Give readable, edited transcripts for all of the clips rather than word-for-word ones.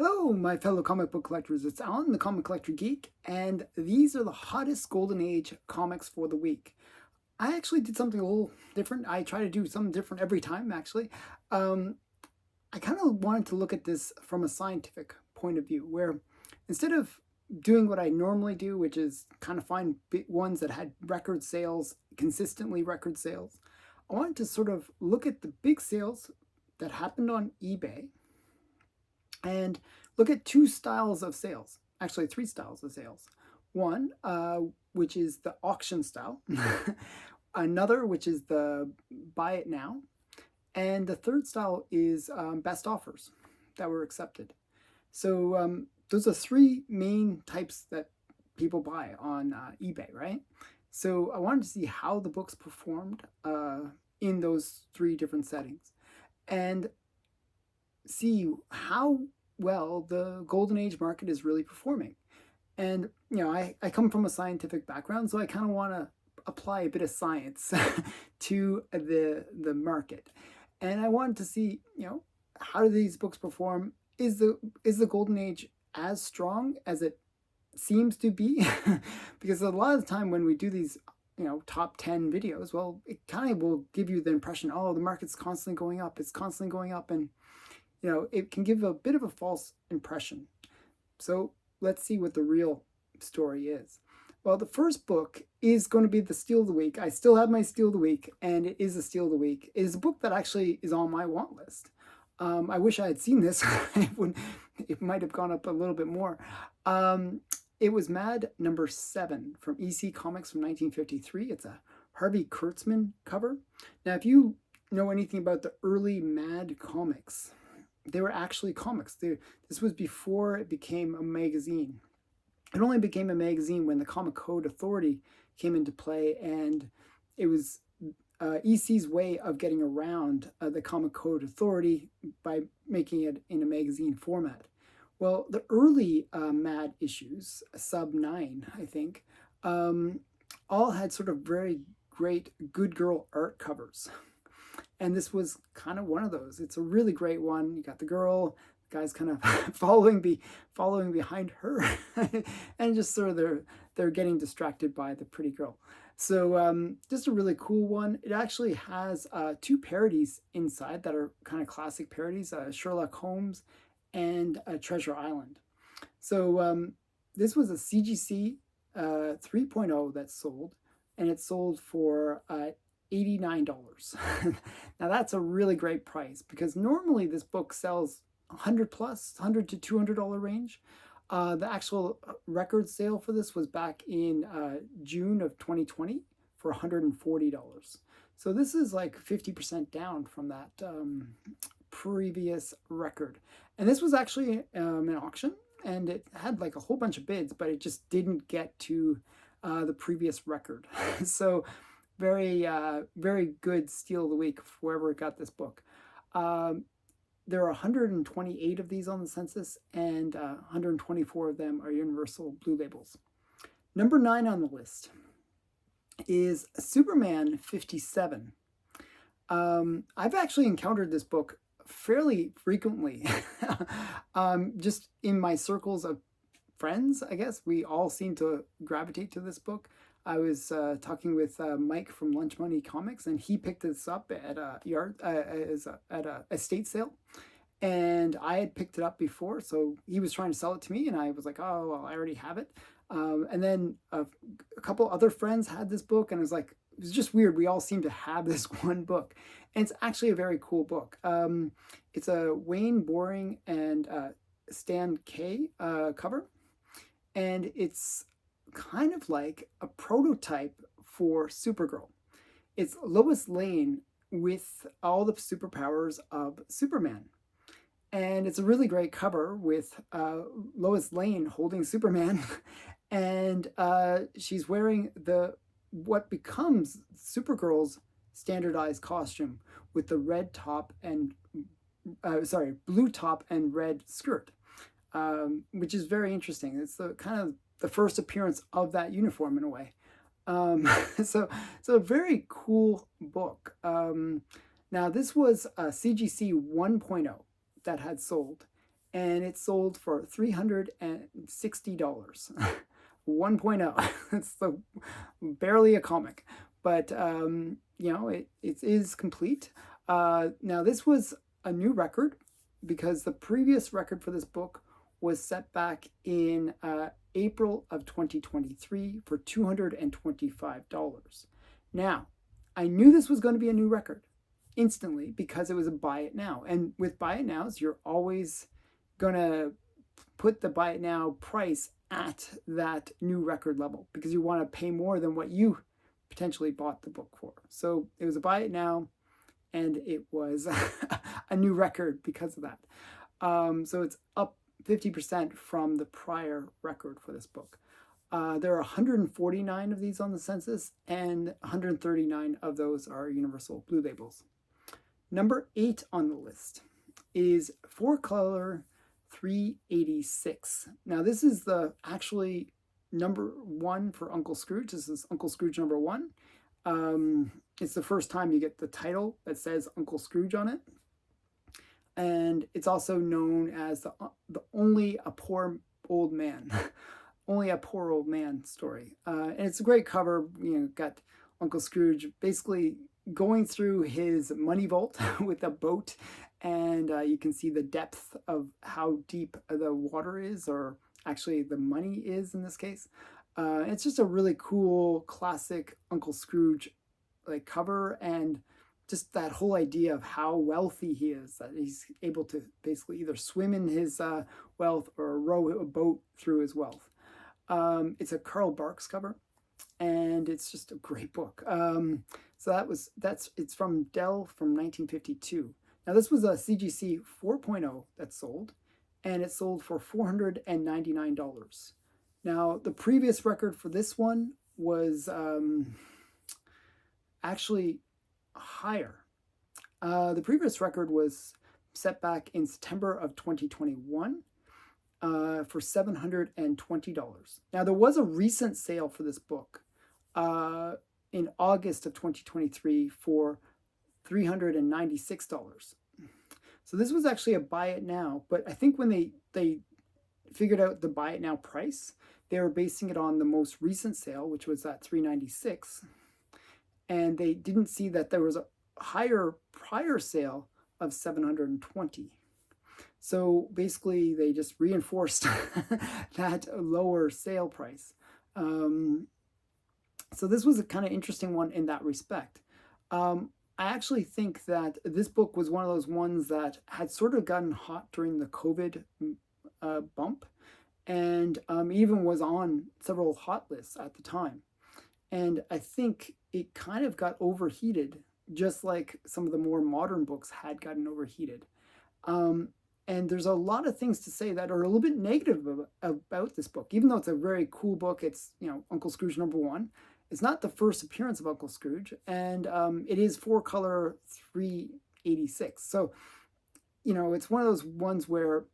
Hello, my fellow comic book collectors. It's Alan, the Comic Collector Geek, and these are the hottest Golden Age comics for the week. I actually did something a little different. I try to do something different every time, actually. Um, I kind of wanted to look at this from a scientific point of view, where instead of doing what I normally do, which is kind of find big ones that had record sales, consistently record sales, I wanted to sort of look at the big sales that happened on eBay and look at two styles of sales, actually three styles of sales. One, which is the auction style, another, which is the buy it now, and the third style is best offers that were accepted. So those are three main types that people buy on eBay, right? So I wanted to see how the books performed in those three different settings and see how well the golden age market is really performing. And I come from a scientific background, so I kind of want to apply a bit of science to the market. And I wanted to see, how do these books perform? Is the golden age as strong as it seems to be? Because a lot of the time when we do these top 10 videos, well, it kind of will give you the impression, oh, the market's constantly going up, it's constantly going up, and it can give a bit of a false impression. So let's see what the real story is. Well, the first book is going to be the Steal of the Week. I still have my Steal of the Week, and it is a Steal of the Week. It is a book that actually is on my want list. I wish I had seen this. It might have gone up a little bit more. It was Mad number 7 from EC Comics from 1953. It's a Harvey Kurtzman cover. Now, if you know anything about the early Mad comics, they were actually comics. This was before it became a magazine. It only became a magazine when the Comic Code Authority came into play, and it was EC's way of getting around the Comic Code Authority by making it in a magazine format. Well, the early Mad issues, sub 9, I think, all had sort of very great good girl art covers. And this was kind of one of those. It's a really great one. You got the girl, the guy's kind of following behind her, and just sort of they're getting distracted by the pretty girl. So just a really cool one. It actually has two parodies inside that are kind of classic parodies: Sherlock Holmes and Treasure Island. So this was a CGC 3.0 that sold, and it sold for $89. Now that's a really great price because normally this book sells 100 plus, $100 to $200 range. The actual record sale for this was back in June of 2020 for $140. So this is like 50% down from that previous record. And this was actually an auction, and it had like a whole bunch of bids, but it just didn't get to the previous record. So very good Steal of the Week for whoever got this book. There are 128 of these on the census, and 124 of them are Universal Blue Labels. Number 9 on the list is Superman 57. I've actually encountered this book fairly frequently, just in my circles of friends, I guess. We all seem to gravitate to this book. I was talking with Mike from Lunch Money Comics, and he picked this up at a estate sale, and I had picked it up before, so he was trying to sell it to me, and I was like, oh, well, I already have it. And then a couple other friends had this book, and it was just weird. We all seem to have this one book, and it's actually a very cool book. It's a Wayne Boring and Stan Kay cover, and it's kind of like a prototype for Supergirl. It's Lois Lane with all the superpowers of Superman. And it's a really great cover with Lois Lane holding Superman, and she's wearing what becomes Supergirl's standardized costume with the red top and blue top and red skirt, which is very interesting. It's the kind of the first appearance of that uniform in a way. So a very cool book. Now this was a CGC 1.0 that had sold, and it sold for $360. 1.0. It's barely a comic, but it is complete. Now this was a new record because the previous record for this book was set back in April of 2023 for $225. Now, I knew this was going to be a new record instantly because it was a buy it now. And with buy it nows, you're always going to put the buy it now price at that new record level because you want to pay more than what you potentially bought the book for. So it was a buy it now, and it was a new record because of that. So it's up 50% from the prior record for this book. There are 149 of these on the census, and 139 of those are universal blue labels. Number 8 on the list is 4-color 386. Now this is the actually number 1 for Uncle Scrooge. This is Uncle Scrooge number 1. It's the first time you get the title that says Uncle Scrooge on it. And it's also known as the Only a Poor Old Man. Only a Poor Old Man story. And it's a great cover. Got Uncle Scrooge basically going through his money vault with a boat, and you can see the depth of how deep the water is, or actually the money is in this case. It's just a really cool classic Uncle Scrooge cover, and just that whole idea of how wealthy he is, that he's able to basically either swim in his wealth or row a boat through his wealth. It's a Carl Barks cover, and it's just a great book. So it's from Dell from 1952. Now this was a CGC 4.0 that sold, and it sold for $499. Now the previous record for this one was actually higher. The previous record was set back in September of 2021 for $720. Now there was a recent sale for this book in August of 2023 for $396. So this was actually a buy it now, but I think when they figured out the buy it now price, they were basing it on the most recent sale, which was at $396. And they didn't see that there was a higher prior sale of $720. So basically, they just reinforced that lower sale price. So this was a kind of interesting one in that respect. I actually think that this book was one of those ones that had sort of gotten hot during the COVID bump, and even was on several hot lists at the time. And I think it kind of got overheated, just like some of the more modern books had gotten overheated. And there's a lot of things to say that are a little bit negative about this book, even though it's a very cool book. It's, Uncle Scrooge number 1. It's not the first appearance of Uncle Scrooge, and it is 4-color 386. So, it's one of those ones where,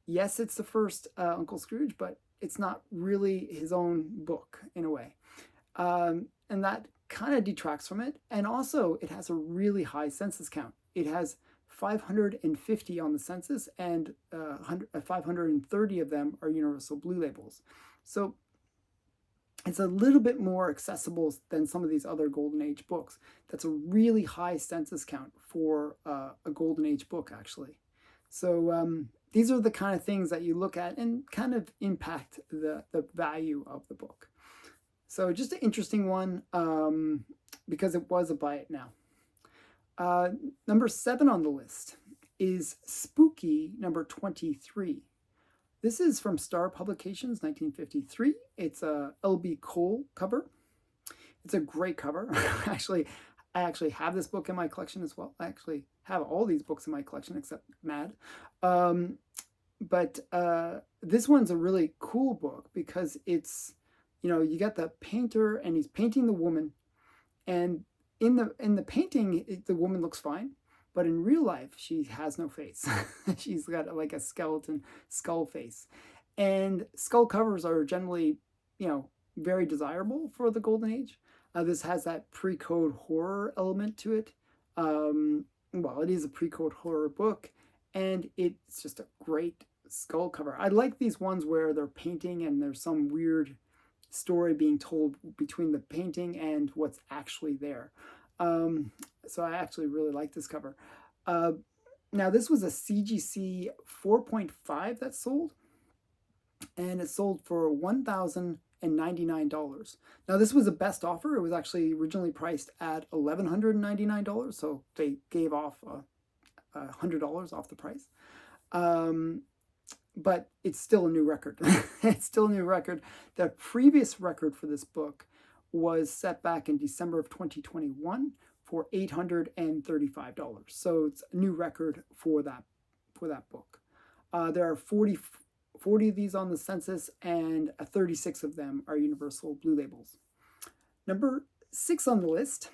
yes, it's the first Uncle Scrooge, but it's not really his own book in a way. And that kind of detracts from it. And also, it has a really high census count. It has 550 on the census, and 530 of them are universal blue labels. So it's a little bit more accessible than some of these other Golden Age books. That's a really high census count for a Golden Age book, actually. So these are the kind of things that you look at and kind of impact the value of the book. So just an interesting one because it was a buy it now. Number 7 on the list is Spooky number 23. This is from Star Publications, 1953. It's a L.B. Cole cover. It's a great cover. I actually have this book in my collection as well. I actually have all these books in my collection except Mad. But this one's a really cool book because it's, you got the painter and he's painting the woman, and in the painting, the woman looks fine, but in real life, she has no face. She's got like a skeleton skull face. And skull covers are generally, very desirable for the Golden Age. This has that pre-code horror element to it. Well, it is a pre-code horror book, and it's just a great skull cover. I like these ones where they're painting and there's some weird story being told between the painting and what's actually there. So I actually really like this cover. Uh, Now, this was a CGC 4.5 that sold, and it sold for $1,099. Now, this was a best offer. It was actually originally priced at $1,199, so they gave off $100 off the price. But it's still a new record. It's still a new record. The previous record for this book was set back in December of 2021 for $835. So it's a new record for that book. There are 40 of these on the census, and 36 of them are Universal Blue Labels. Number 6 on the list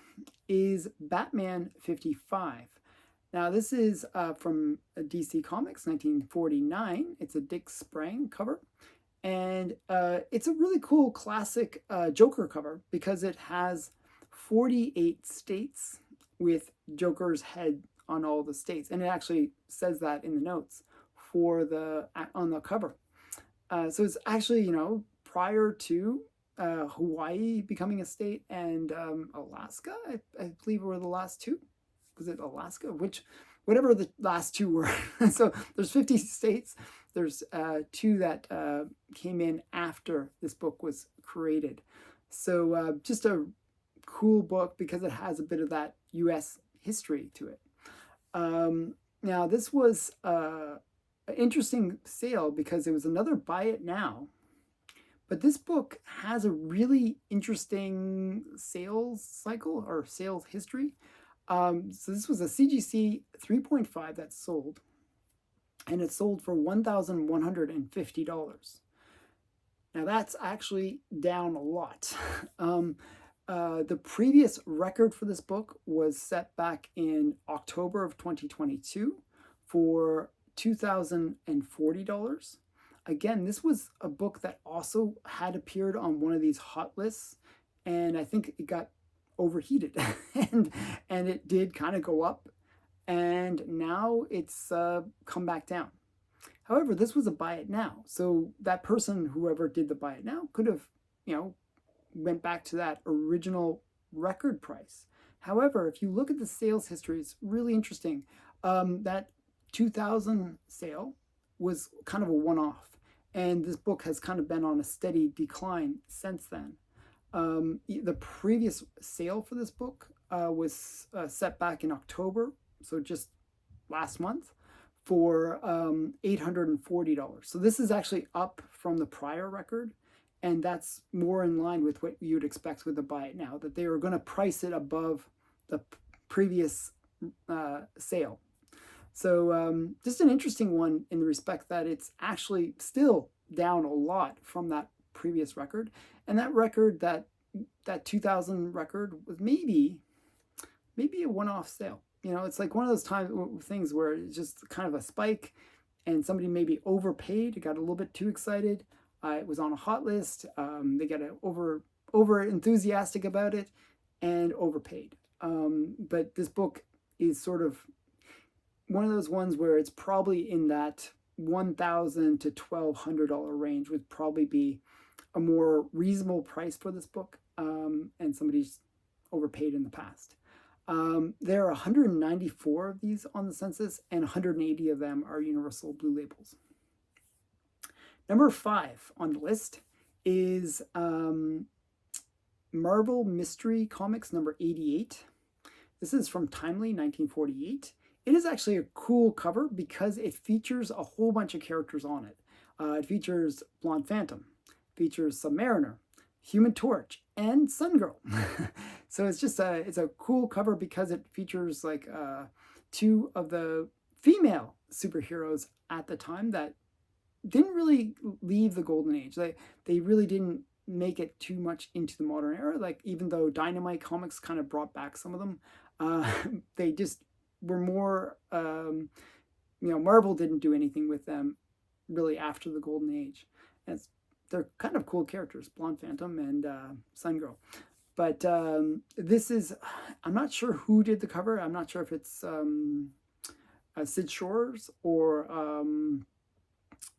is Batman 55. Now, this is from DC Comics, 1949. It's a Dick Sprang cover. And it's a really cool classic Joker cover because it has 48 states with Joker's head on all the states. And it actually says that in the notes on the cover. So it's actually, prior to Hawaii becoming a state and Alaska, I believe were the last two. Was it Alaska? Whatever the last two were. So there's 50 states. There's 2 that came in after this book was created. So just a cool book because it has a bit of that U.S. history to it. Now, this was an interesting sale because it was another buy it now. But this book has a really interesting sales cycle or sales history. So this was a CGC 3.5 that sold, and it sold for $1,150. Now that's actually down a lot. The previous record for this book was set back in October of 2022 for $2,040. Again, this was a book that also had appeared on one of these hot lists, and I think it got overheated and it did kind of go up, and now it's come back down. However, this was a buy it now, so that person, whoever did the buy it now, could have went back to that original record price. However, if you look at the sales history, it's really interesting. That 2000 sale was kind of a one-off, and this book has kind of been on a steady decline since then. The previous sale for this book was set back in October, so just last month, for $840. So this is actually up from the prior record, and that's more in line with what you'd expect with the buy it now, that they are going to price it above the previous sale. So just an interesting one in the respect that it's actually still down a lot from that previous record. And that record, that 2000 record, was maybe a one-off sale. It's like one of those things where it's just kind of a spike, and somebody maybe overpaid, got a little bit too excited. It was on a hot list. They got over enthusiastic about it and overpaid. But this book is sort of one of those ones where it's probably in that $1,000 to $1,200 range would probably be a more reasonable price for this book, and somebody's overpaid in the past. There are 194 of these on the census, and 180 of them are Universal Blue Labels. Number 5 on the list is Marvel Mystery Comics number 88. This is from Timely, 1948. It is actually a cool cover because it features a whole bunch of characters on it. It features Blonde Phantom, features Submariner, Human Torch, and Sun Girl. So it's just it's a cool cover because it features like 2 of the female superheroes at the time that didn't really leave the golden age. They really didn't make it too much into the modern era. Like, even though Dynamite Comics kind of brought back some of them, they just were more, Marvel didn't do anything with them really after the golden age. And they're kind of cool characters, Blonde Phantom and Sun Girl. But this is, I'm not sure who did the cover. I'm not sure if it's Sid Shores or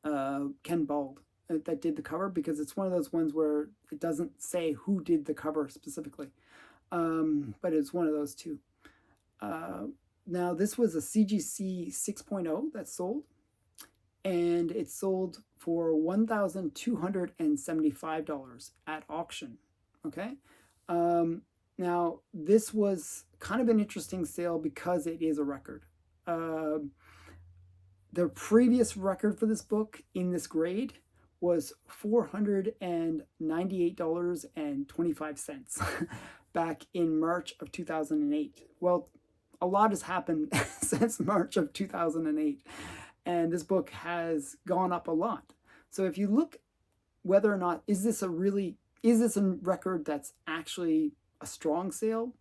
Ken Bald that did the cover, because it's one of those ones where it doesn't say who did the cover specifically, but it's one of those two. Now, this was a CGC 6.0 that sold, and it sold for $1,275 at auction. Okay. Now, this was kind of an interesting sale because it is a record. The previous record for this book in this grade was $498.25 back in March of 2008. Well, a lot has happened since March of 2008, and this book has gone up a lot. So if you look whether or not is this a record that's actually a strong sale,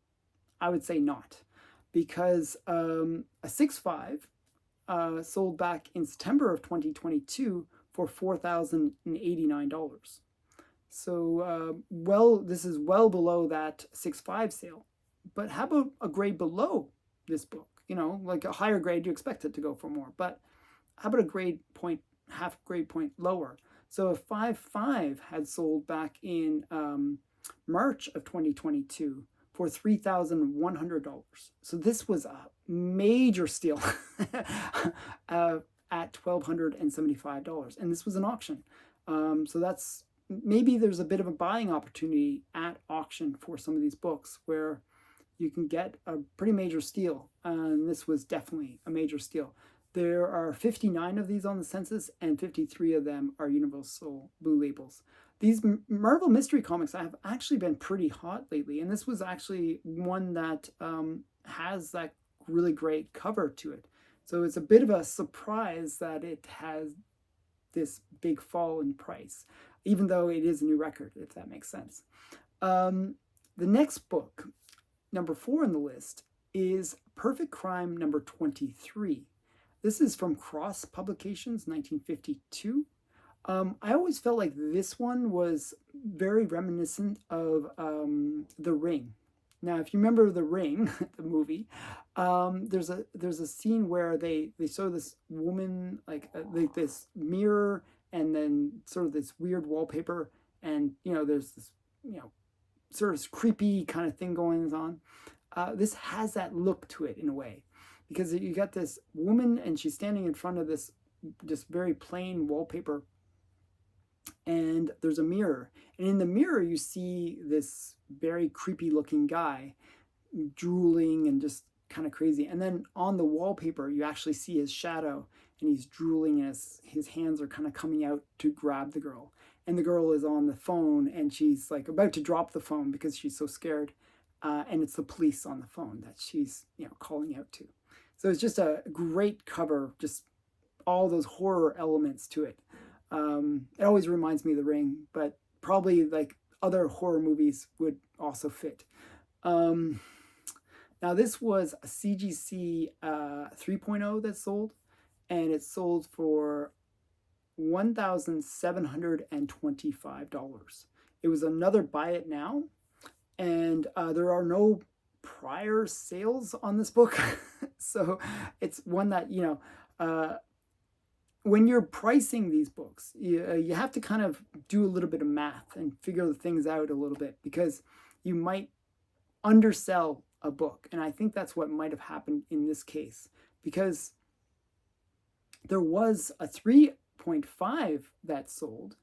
I would say not, because a 6.5 sold back in September of 2022 for $4,089. So, this is well below that 6.5 sale. But how about a grade below this book? You know, like a higher grade, you expect it to go for more. But how about a half grade point lower? So a 5.5 had sold back in March of 2022 for $3,100. So this was a major steal at $1,275. And this was an auction. So that's, maybe there's a bit of a buying opportunity at auction for some of these books where you can get a pretty major steal. And this was definitely a major steal. There are 59 of these on the census, and 53 of them are Universal Blue Labels. These Marvel Mystery Comics have actually been pretty hot lately, and this was actually one that has that really great cover to it. So it's a bit of a surprise that it has this big fall in price, even though it is a new record, if that makes sense. The next book, number 4 on the list, is Perfect Crime number 23. This is from Cross Publications, 1952. I always felt like this one was very reminiscent of The Ring. Now, if you remember The Ring, the movie, there's a scene where they show this woman like this mirror and then sort of this weird wallpaper, and there's this sort of creepy kind of thing going on. This has that look to it in a way, because you got this woman and she's standing in front of this just very plain wallpaper, and there's a mirror, and in the mirror you see this very creepy looking guy drooling and just kind of crazy, and then on the wallpaper you actually see his shadow, and he's drooling as his hands are kind of coming out to grab the girl, and the girl is on the phone and she's like about to drop the phone because she's so scared, and it's the police on the phone that she's calling out to. So it's just a great cover, just all those horror elements to it. It always reminds me of The Ring, but probably like other horror movies would also fit. Now this was a CGC 3.0 that sold, and it sold for $1,725. It was another buy it now, and there are no prior sales on this book. So it's one that, when you're pricing these books, you have to kind of do a little bit of math and figure the things out a little bit, because you might undersell a book. And I think that's what might have happened in this case, because there was a 3.5 that sold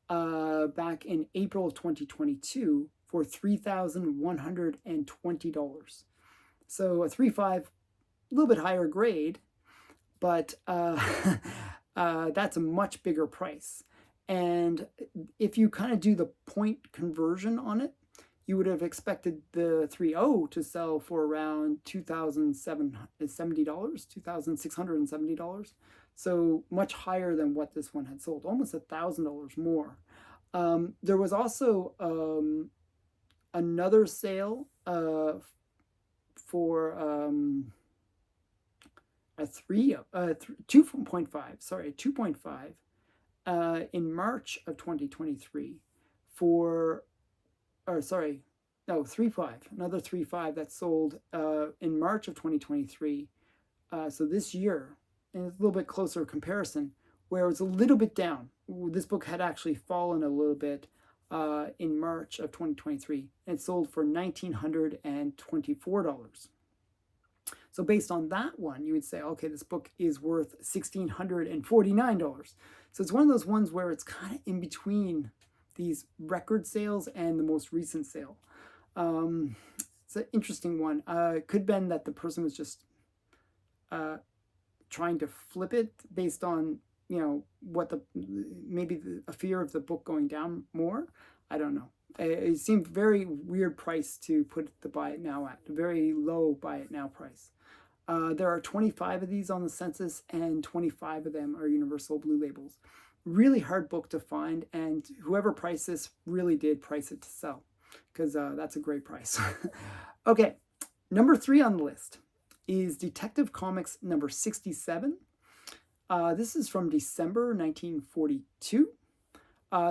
back in April of 2022 for $3,120. So a 3.5, a little bit higher grade, but that's a much bigger price. And if you kind of do the point conversion on it, you would have expected the 3.0 to sell for around $2,670. So much higher than what this one had sold, almost $1,000 more. There was also another sale for a 2.5 in March of 2023 for, 3.5, another 3.5 that sold in March of 2023 So this year, and it's a little bit closer comparison, where it's a little bit down. This book had actually fallen a little bit in March of 2023. And it sold for $1,924. So based on that one, you would say, okay, this book is worth $1,649. So it's one of those ones where it's kind of in between these record sales and the most recent sale. It's an interesting one. It could have been that the person was just trying to flip it based on, what maybe a fear of the book going down more. I don't know. It seemed very weird price to put the buy it now at, a very low buy it now price. There are 25 of these on the census, and 25 of them are universal blue labels. Really hard book to find, and whoever priced this really did price it to sell, because that's a great price. Okay, number 3 on the list is Detective Comics number 67. This is from December 1942.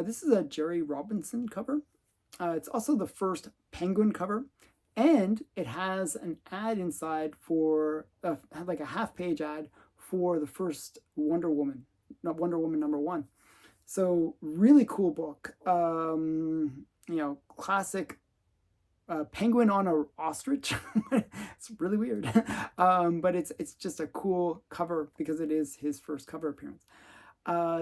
This is a Jerry Robinson cover. It's also the first Penguin cover, and it has an ad inside for like a half-page ad for the first Wonder Woman number 1. So really cool book. Classic penguin on a ostrich. It's really weird, but it's just a cool cover because it is his first cover appearance.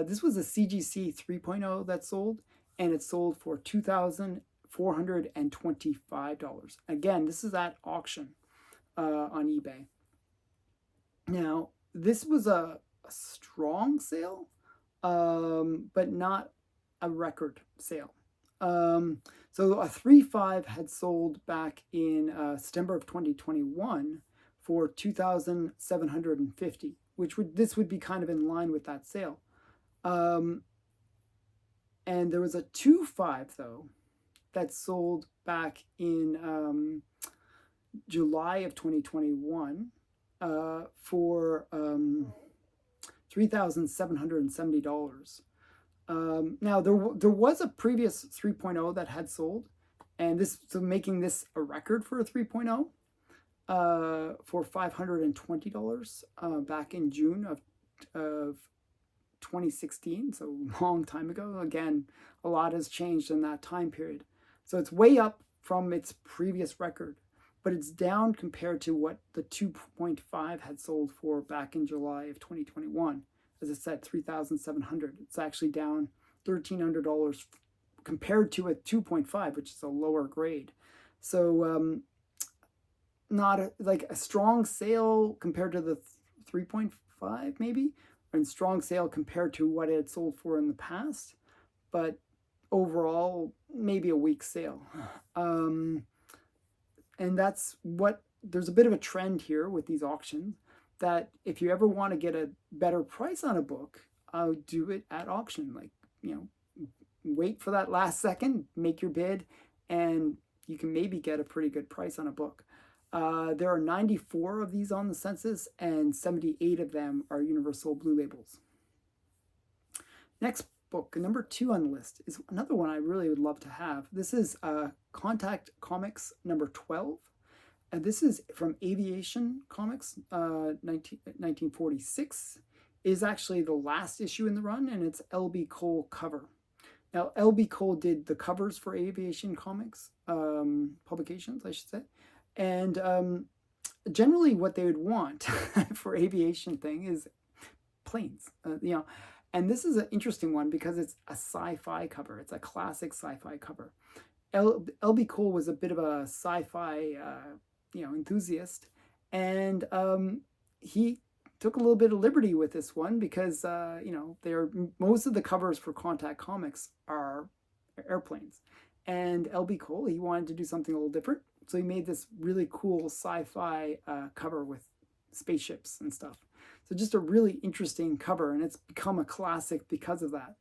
This was a CGC 3.0 that sold, and it sold for $2,425. Again, this is at auction on eBay. Now, this was a strong sale, but not a record sale. So a 3.5 had sold back in September of 2021 for $2,750, this would be kind of in line with that sale. And there was a 2.5 though that sold back in July of 2021 for $3,770. Now there was a previous 3.0 that had sold, and so making this a record for a 3.0 for $520 back in June of 2016, so a long time ago. Again, a lot has changed in that time period. So it's way up from its previous record, but it's down compared to what the 2.5 had sold for back in July of 2021. As I said, $3,700. It's actually down $1,300 compared to a 2.5, which is a lower grade. So not like a strong sale compared to the 3.5 maybe, and strong sale compared to what it had sold for in the past, but overall maybe a weak sale. And there's a bit of a trend here with these auctions, that if you ever want to get a better price on a book, do it at auction. Like, wait for that last second, make your bid, and you can maybe get a pretty good price on a book. There are 94 of these on the census, and 78 of them are universal blue labels. Next book, number 2 on the list, is another one I really would love to have. This is Contact Comics number 12. And this is from Aviation Comics, 1946. Is actually the last issue in the run, and it's L.B. Cole cover. Now, L.B. Cole did the covers for Aviation Comics publications, I should say. And generally what they would want for aviation thing is planes, And this is an interesting one because it's a sci-fi cover. It's a classic sci-fi cover. L.B. Cole was a bit of a sci-fi enthusiast, and he took a little bit of liberty with this one because most of the covers for Contact Comics are airplanes, and L.B. Cole, he wanted to do something a little different, so he made this really cool sci-fi cover with spaceships and stuff. So just a really interesting cover, and it's become a classic because of that.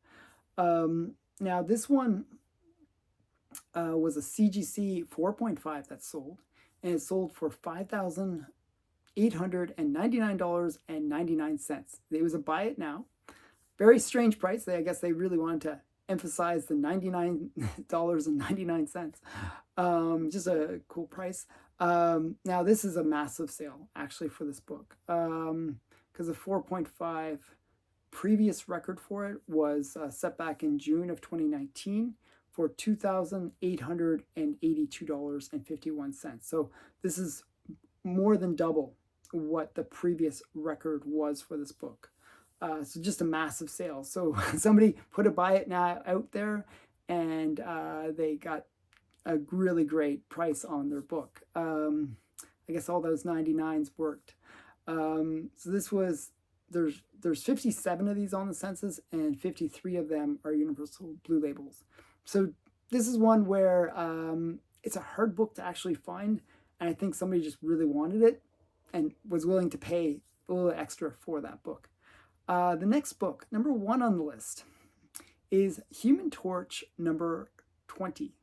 Now this one was a CGC 4.5 that sold, and it sold for $5,899.99. It was a buy it now. Very strange price. I guess they really wanted to emphasize the $99.99. Just a cool price. Now this is a massive sale actually for this book, because the 4.5 previous record for it was set back in June of 2019 for $2,882.51. So this is more than double what the previous record was for this book. So just a massive sale. So somebody put a buy it now out there, and they got a really great price on their book. I guess all those 99s worked. So this was, there's 57 of these on the census, and 53 of them are universal blue labels. So this is one where it's a hard book to actually find, and I think somebody just really wanted it and was willing to pay a little extra for that book. The next book, number 1 on the list, is Human Torch number 20.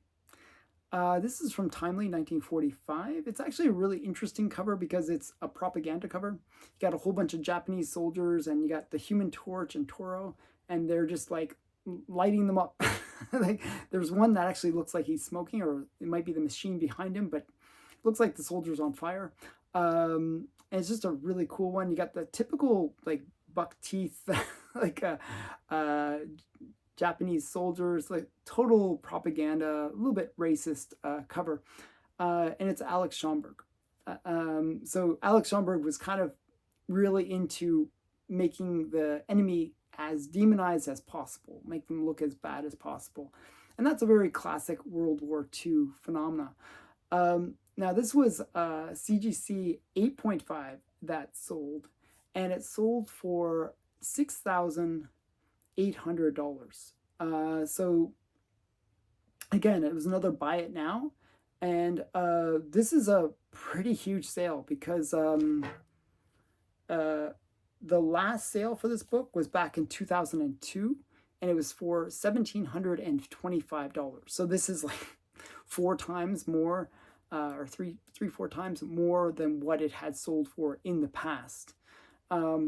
This is from Timely 1945. It's actually a really interesting cover because it's a propaganda cover. You got a whole bunch of Japanese soldiers, and you got the Human Torch and Toro, and they're just like lighting them up. Like, there's one that actually looks like he's smoking, or it might be the machine behind him, but it looks like the soldier's on fire. And it's just a really cool one. You got the typical like buck teeth, like Japanese soldiers, like total propaganda, a little bit racist cover, and it's Alex Schomburg. So Alex Schomburg was kind of really into making the enemy as demonized as possible, make them look as bad as possible, and that's a very classic World War II phenomena. Now this was CGC 8.5 that sold, and it sold for $6,800. So again, it was another buy it now, and this is a pretty huge sale because the last sale for this book was back in 2002, and it was for $1,725. So this is like 4 times more, or three, 4 times more than what it had sold for in the past.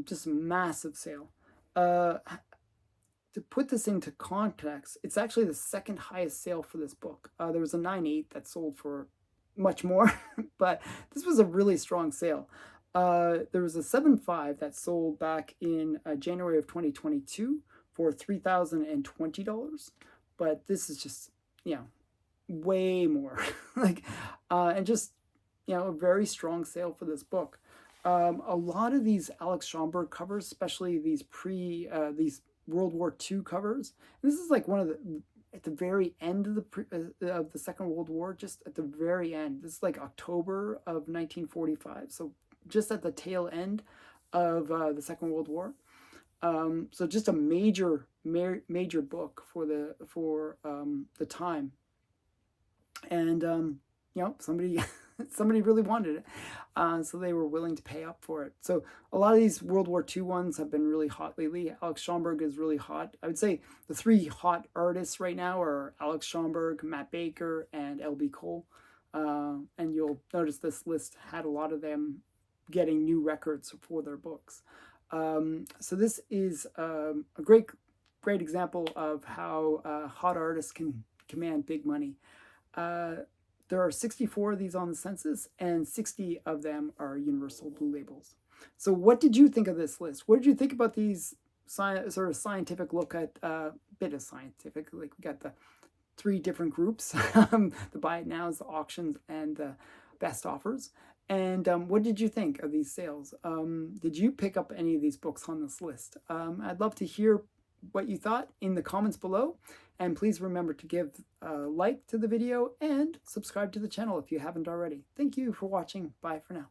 Just a massive sale. To put this into context, it's actually the second highest sale for this book. There was a 9.8 that sold for much more, but this was a really strong sale. There was a 7.5 that sold back in January of 2022 for $3,020, but this is just, way more. Like, and just, a very strong sale for this book. A lot of these Alex Schomburg covers, especially these these World War II covers, and this is like one of the, at the very end of the Second World War, just at the very end. This is like October of 1945, so just at the tail end of the Second World War. So just a major book for the time, and somebody somebody really wanted it, so they were willing to pay up for it. So a lot of these World War II ones have been really hot lately. Alex Schomburg is really hot. I would say the 3 hot artists right now are Alex Schomburg, Matt Baker, and L.B. Cole. And you'll notice this list had a lot of them getting new records for their books. So this is a great example of how hot artists can command big money. There are 64 of these on the census, and 60 of them are universal blue labels. So what did you think of this list? What did you think about these sort of scientific look at, bit of scientific, like we got the 3 different groups, the buy it nows, the auctions, and the best offers. And what did you think of these sales? Did you pick up any of these books on this list? I'd love to hear what you thought in the comments below. And please remember to give a like to the video and subscribe to the channel if you haven't already. Thank you for watching. Bye for now.